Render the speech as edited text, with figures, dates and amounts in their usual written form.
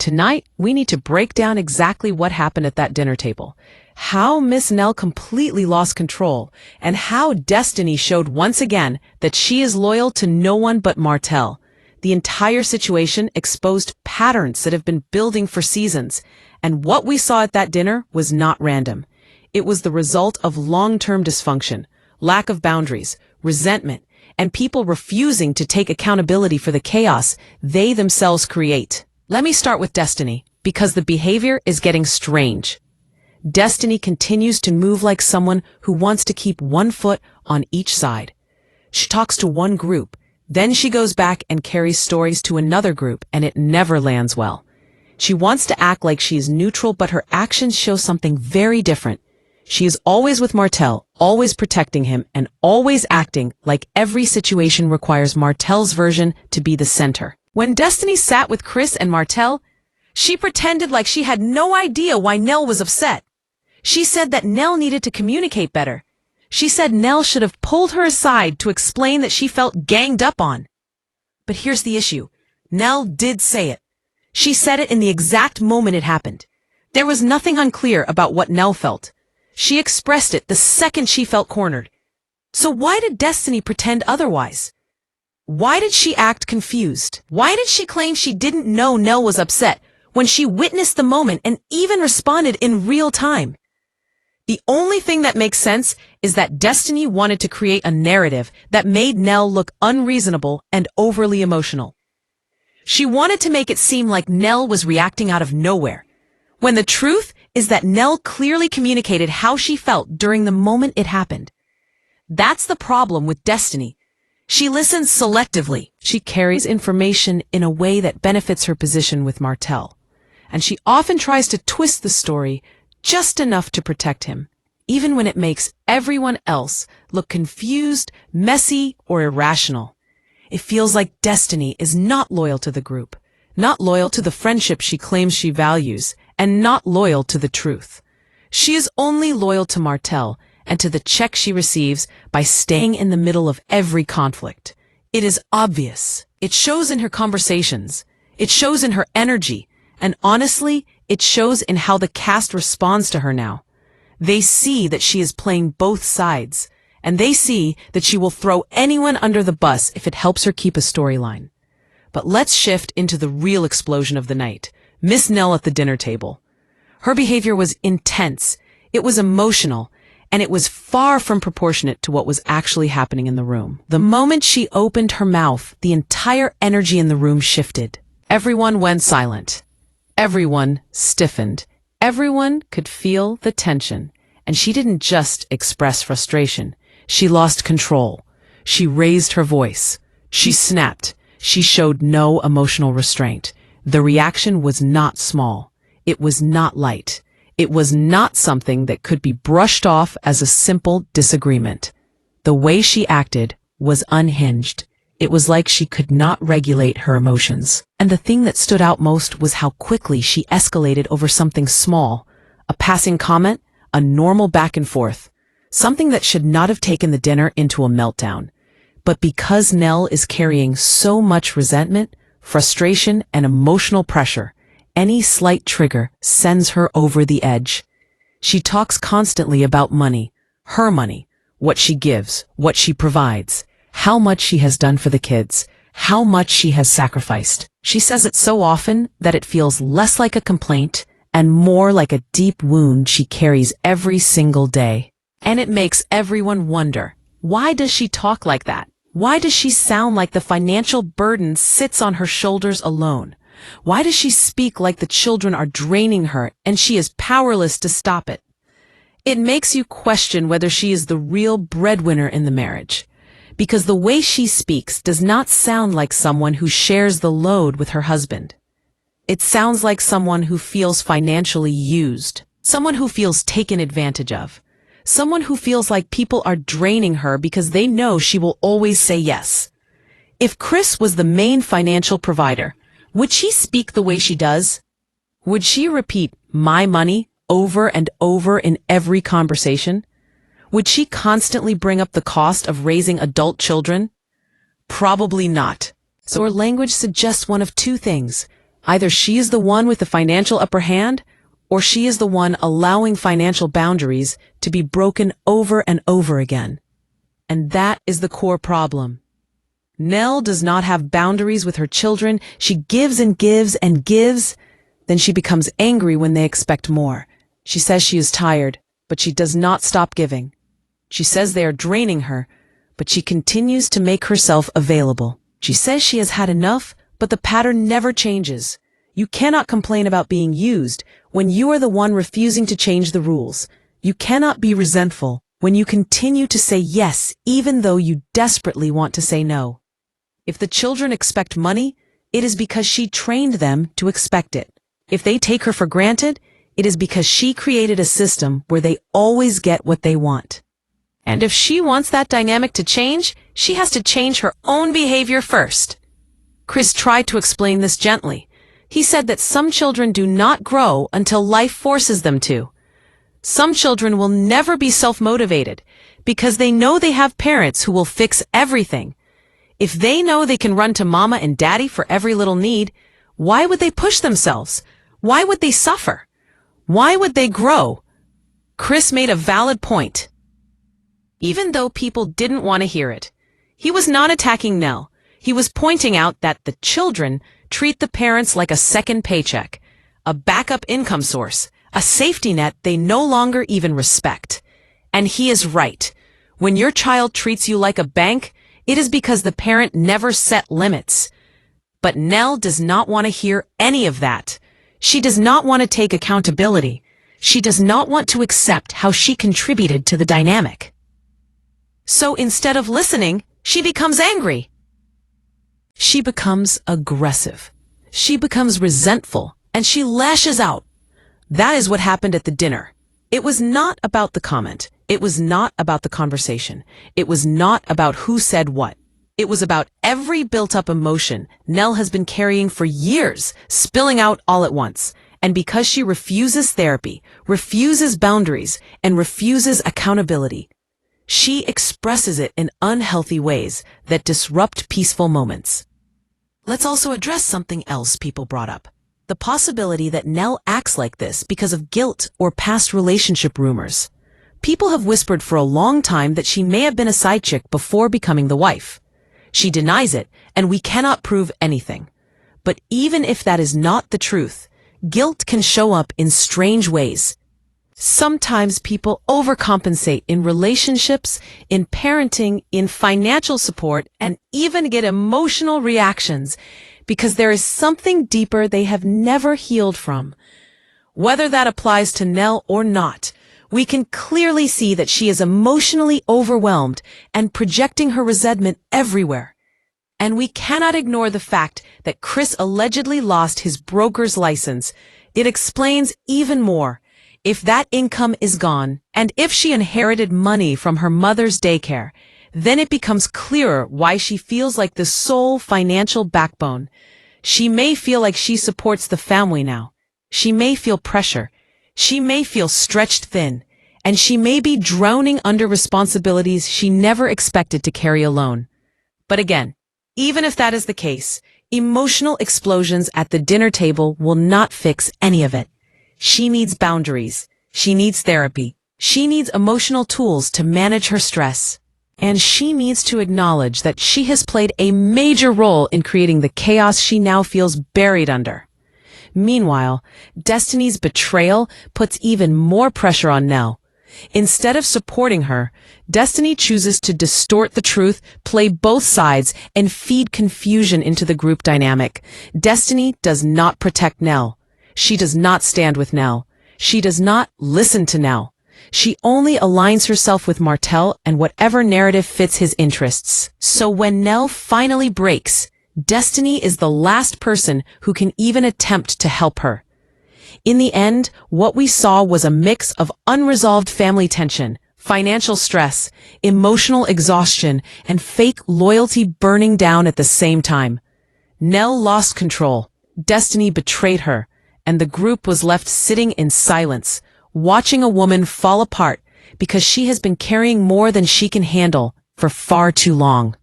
tonight we need to break down exactly what happened at that dinner table, how Miss Nell completely lost control, and how Destiny showed once again that she is loyal to no one but Martell. The entire situation exposed patterns that have been building for seasons, and what we saw at that dinner was not random. It was the result of long-term dysfunction, lack of boundaries, resentment, and people refusing to take accountability for the chaos they themselves create. Let me start with Destiny, because the behavior is getting strange. Destiny continues to move like someone who wants to keep one foot on each side. She talks to one group, then she goes back and carries stories to another group, and it never lands well. She wants to act like she is neutral, but her actions show something very different. She is always with Martell, always protecting him, and always acting like every situation requires Martell's version to be the center. When Destiny sat with Chris and Martell, she pretended like she had no idea why Nell was upset. She said that Nell needed to communicate better. She said Nell should have pulled her aside to explain that she felt ganged up on. But here's the issue. Nell did say it. She said it in the exact moment it happened. There was nothing unclear about what Nell felt. She expressed it the second she felt cornered. So why did Destiny pretend otherwise? Why did she act confused? Why did she claim she didn't know Nell was upset when she witnessed the moment and even responded in real time? The only thing that makes sense is that Destiny wanted to create a narrative that made Nell look unreasonable and overly emotional. She wanted to make it seem like Nell was reacting out of nowhere, when the truth is that Nell clearly communicated how she felt during the moment it happened. That's the problem with Destiny. She listens selectively. She carries information in a way that benefits her position with Martell, and she often tries to twist the story just enough to protect him, even when it makes everyone else look confused, messy, or irrational. It feels like Destiny is not loyal to the group, not loyal to the friendship she claims she values, and not loyal to the truth. She is only loyal to Martell and to the check she receives by staying in the middle of every conflict. It is obvious. It shows in her conversations. It shows in her energy. And honestly, it shows in how the cast responds to her now. They see that she is playing both sides, and they see that she will throw anyone under the bus if it helps her keep a storyline. But let's shift into the real explosion of the night. Miss Nell at the dinner table. Her behavior was intense, it was emotional, and it was far from proportionate to what was actually happening in the room. The moment she opened her mouth, the entire energy in the room shifted. Everyone went silent. Everyone stiffened. Everyone could feel the tension. And she didn't just express frustration. She lost control. She raised her voice. She snapped. She showed no emotional restraint. The reaction was not small. It was not light. It was not something that could be brushed off as a simple disagreement. The way she acted was unhinged. It was like she could not regulate her emotions. And the thing that stood out most was how quickly she escalated over something small, a passing comment, a normal back and forth, something that should not have taken the dinner into a meltdown. But because Nell is carrying so much resentment, frustration, and emotional pressure, any slight trigger sends her over the edge. She talks constantly about money, her money, what she gives, what she provides, how much she has done for the kids, how much she has sacrificed. She says it so often that it feels less like a complaint and more like a deep wound she carries every single day. And it makes everyone wonder, why does she talk like that? Why does she sound like the financial burden sits on her shoulders alone? Why does she speak like the children are draining her and she is powerless to stop it? It makes you question whether she is the real breadwinner in the marriage, because the way she speaks does not sound like someone who shares the load with her husband. It sounds like someone who feels financially used, someone who feels taken advantage of, someone who feels like people are draining her because they know she will always say yes. If Chris was the main financial provider, would she speak the way she does? Would she repeat "my money" over and over in every conversation? Would she constantly bring up the cost of raising adult children? Probably not. So her language suggests one of two things: Either she is the one with the financial upper hand, or she is the one allowing financial boundaries to be broken over and over again. And that is the core problem. Nell does not have boundaries with her children. She gives and gives and gives. Then she becomes angry when they expect more. She says she is tired, but she does not stop giving. She says they are draining her, but she continues to make herself available. She says she has had enough, but the pattern never changes. You cannot complain about being used when you are the one refusing to change the rules. You cannot be resentful when you continue to say yes even though you desperately want to say no. If the children expect money, it is because she trained them to expect it. If they take her for granted, it is because she created a system where they always get what they want. And if she wants that dynamic to change, she has to change her own behavior first. Chris tried to explain this gently. He said that some children do not grow until life forces them to. Some children will never be self-motivated because they know they have parents who will fix everything. If they know they can run to mama and daddy for every little need, why would they push themselves? Why would they suffer? Why would they grow? Chris made a valid point, even though people didn't want to hear it. He was not attacking Nell. He was pointing out that the children treat the parents like a second paycheck, a backup income source, a safety net they no longer even respect. And he is right. When your child treats you like a bank, it is because the parent never set limits. But Nell does not want to hear any of that. She does not want to take accountability. She does not want to accept how she contributed to the dynamic. So instead of listening, she becomes angry. She becomes aggressive. She becomes resentful, and she lashes out. That is what happened at the dinner. It was not about the comment. It was not about the conversation. It was not about who said what. It was about every built-up emotion Nell has been carrying for years, spilling out all at once. And because she refuses therapy, refuses boundaries, and refuses accountability, she expresses it in unhealthy ways that disrupt peaceful moments. Let's also address something else people brought up. The possibility that Nell acts like this because of guilt or past relationship rumors. People have whispered for a long time that she may have been a side chick before becoming the wife. She denies it, and we cannot prove anything. But even if that is not the truth, guilt can show up in strange ways. Sometimes people overcompensate in relationships, in parenting, in financial support, and even get emotional reactions because there is something deeper they have never healed from. Whether that applies to Nell or not, we can clearly see that she is emotionally overwhelmed and projecting her resentment everywhere. And we cannot ignore the fact that Chris allegedly lost his broker's license. It explains even more. If that income is gone, and if she inherited money from her mother's daycare, then it becomes clearer why she feels like the sole financial backbone. She may feel like she supports the family now. She may feel pressure. She may feel stretched thin, and she may be drowning under responsibilities she never expected to carry alone. But again, even if that is the case, emotional explosions at the dinner table will not fix any of it. She needs boundaries. She needs therapy. She needs emotional tools to manage her stress. And she needs to acknowledge that she has played a major role in creating the chaos she now feels buried under. Meanwhile, Destiny's betrayal puts even more pressure on Nell. Instead of supporting her, Destiny chooses to distort the truth, play both sides, and feed confusion into the group dynamic. Destiny does not protect Nell. She does not stand with Nell. She does not listen to Nell. She only aligns herself with Martel and whatever narrative fits his interests. So when Nell finally breaks, Destiny is the last person who can even attempt to help her. In the end, what we saw was a mix of unresolved family tension, financial stress, emotional exhaustion, and fake loyalty burning down at the same time. Nell lost control. Destiny betrayed her, and the group was left sitting in silence, watching a woman fall apart because she has been carrying more than she can handle for far too long.